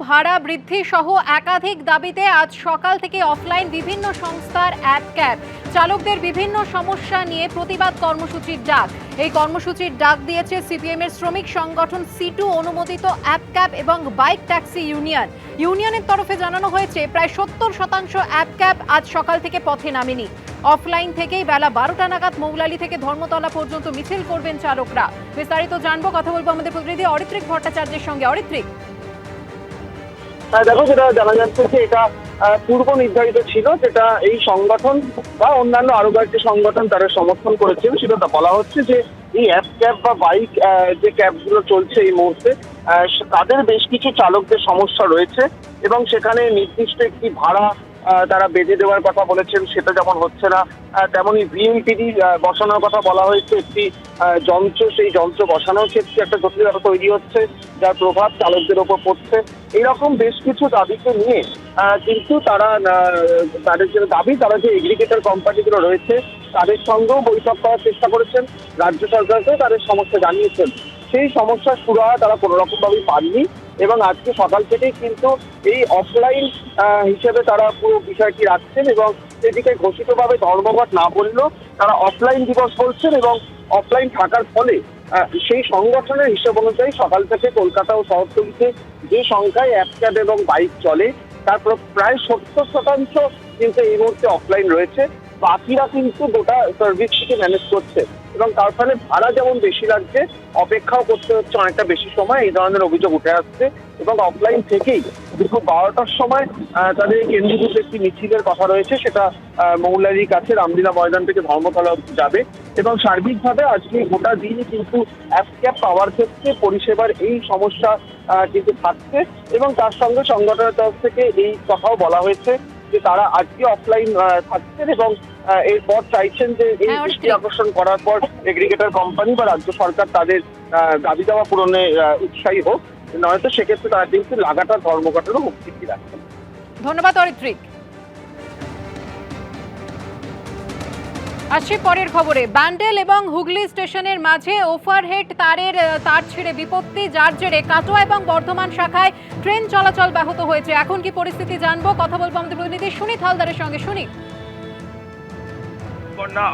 ভাড়া বৃদ্ধি সহ একাধিক দাবিতে আজ সকাল থেকে অফলাইন বিভিন্ন সংস্থার অ্যাপ ক্যাব চালকদের বিভিন্ন সমস্যা নিয়ে প্রতিবাদ কর্মসূচির ডাক। এই কর্মসূচির ডাক দিয়েছে সিপিএম এর শ্রমিক সংগঠন সিটু অনুমোদিত অ্যাপ ক্যাব এবং বাইক ট্যাক্সি ইউনিয়নের তরফে জানানো হয়েছে প্রায় 70% অ্যাপ ক্যাব আজ সকাল থেকে পথে নামেনি। অফলাইন থেকেই বেলা 12টা নাগাদ মৌলালি থেকে ধর্মতলা পর্যন্ত মিছিল করবেন চালকরা। বিস্তারিত জানবো, কথা বলবো আমাদের প্রতিনিধি অরিত্রিক ভট্টাচার্যের সঙ্গে। অরিত্রিক, দেখো, যেটা জানা যাচ্ছে যে এটা পূর্ব নির্ধারিত ছিল, যেটা এই সংগঠন বা অন্যান্য আরো কয়েকটি সংগঠন তারা সমর্থন করেছিল। সেটা বলা হচ্ছে যে এই অ্যাপ ক্যাব বা বাইক যে ক্যাবগুলো চলছে এই মুহূর্তে, তাদের বেশ কিছু চালকদের সমস্যা রয়েছে এবং সেখানে নির্দিষ্ট একটি ভাড়া তারা বেঁধে দেওয়ার কথা বলেছেন, সেটা যেমন হচ্ছে না। তেমনি ভিএলটিডি বসানোর কথা বলা হয়েছে, একটি যন্ত্র, সেই যন্ত্র বসানোর ক্ষেত্রে একটা জটিলতা তৈরি হচ্ছে, যার প্রভাব চালকদের ওপর পড়ছে। এইরকম বেশ কিছু দাবিকে নিয়ে কিন্তু তাদের যে দাবি, তারা যে এগ্রিগেটর কোম্পানিগুলো রয়েছে তাদের সঙ্গেও বৈঠক করার চেষ্টা করেছেন, রাজ্য সরকারকেও তাদের সমস্যা জানিয়েছেন। সেই সমস্যার সুরাহা তারা কোনো রকমভাবেই পাননি এবং আজকে সকাল থেকেই কিন্তু এই অফলাইন হিসেবে তারা পুরো বিষয়টি রাখছেন এবং সেদিকে ঘোষিতভাবে ধর্মঘট না বললেও তারা অফলাইন দিবস বলছেন এবং অফলাইন থাকার ফলে সেই সংগঠনের হিসেব অনুযায়ী সকাল থেকে কলকাতা ও শহরতলিতে যে সংখ্যায় অ্যাপ ক্যাব এবং বাইক চলে তার প্রায় 70% কিন্তু এই মুহূর্তে অফলাইন রয়েছে। বাকিরা কিন্তু গোটা সার্ভিসটিকে ম্যানেজ করছে এবং তার ফলে ভাড়া যেমন বেশি লাগছে, অপেক্ষাও করতে হচ্ছে অনেকটা বেশি সময়। এই ধরনের অভিযোগ উঠে আসছে এবং অফলাইন থেকেই দুপুর 12টার সময় তাদের কেন্দ্রীভূত একটি মিছিলের কথা রয়েছে, সেটা মৌলালির কাছে রামলীলা ময়দান থেকে ধর্মতলা যাবে এবং সার্বিকভাবে আজকে গোটা দিনই কিন্তু অ্যাপ ক্যাব পাওয়ার ক্ষেত্রে পরিষেবার এই সমস্যা কিন্তু থাকছে এবং তার সঙ্গে সংগঠনের তরফ থেকে এই কথাও বলা হয়েছে যে তারা আজকে অফলাইন থাকছেন এবং এরপর চাইছেন যে এই দৃষ্টি আকর্ষণ করার পর এগ্রিগেটর কোম্পানি বা রাজ্য সরকার তাদের দাবি দাওয়া পূরণে উৎসাহী হোক, নয়তো সেক্ষেত্রে তারা কিন্তু লাগাতার ধর্মঘটেরও হুমকি রাখছেন। ধন্যবাদ অরিত্রিক। আসছি পরের খবরে। ব্যান্ডেল এবং হুগলি স্টেশনের মাঝে ওভারহেড তার ছিঁড়ে বিপত্তি, যার জেরে কাটোয়া এবং বর্ধমান শাখায় ট্রেন চলাচল ব্যাহত হয়েছে। এখন কি পরিস্থিতি জানবো, কথা বলবো আমাদের প্রতিনিধি সুনীত হালদারের সঙ্গে। সুনীত,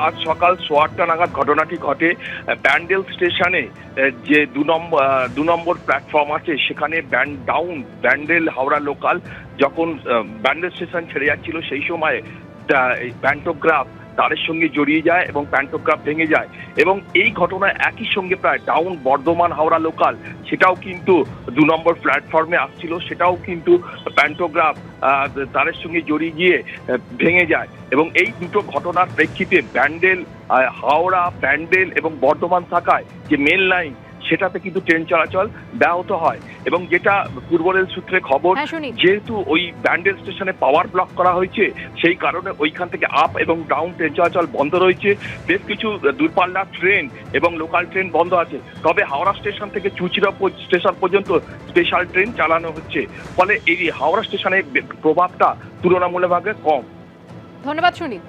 আজ সকাল 8:15 নাগাদ ঘটনাটি ঘটে। ব্যান্ডেল স্টেশনে যে দু নম্বর প্ল্যাটফর্ম আছে সেখানে ব্যান্ডেল হাওড়া লোকাল যখন ব্যান্ডেল স্টেশন ছেড়ে যাচ্ছিল সেই সময় প্যান্টোগ্রাফ তারের সঙ্গে জড়িয়ে যায় এবং প্যান্টোগ্রাফ ভেঙে যায় এবং এই ঘটনায় একই সঙ্গে প্রায় ডাউন বর্ধমান হাওড়া লোকাল সেটাও কিন্তু 2 নম্বর প্ল্যাটফর্মে আসছিল, সেটাও কিন্তু প্যান্টোগ্রাফ তারের সঙ্গে জড়িয়ে গিয়ে ভেঙে যায় এবং এই দুটো ঘটনার প্রেক্ষিতে হাওড়া ব্যান্ডেল এবং বর্ধমান শাখায় যে মেন লাইন সেটাতে কিন্তু ট্রেন চলাচল ব্যাহত হয় এবং যেটা পূর্ব রেল সূত্রে খবর, যেহেতু ওই ব্যান্ডেল স্টেশনে পাওয়ার ব্লক করা হয়েছে সেই কারণে ওইখান থেকে আপ এবং ডাউন ট্রেন চলাচল বন্ধ রয়েছে। বেশ কিছু দূরপাল্লার ট্রেন এবং লোকাল ট্রেন বন্ধ আছে, তবে হাওড়া স্টেশন থেকে চুচড়া স্টেশন পর্যন্ত স্পেশাল ট্রেন চালানো হচ্ছে, ফলে এই হাওড়া স্টেশনের প্রভাবটা তুলনামূলকভাবে কম। ধন্যবাদ সুনীত।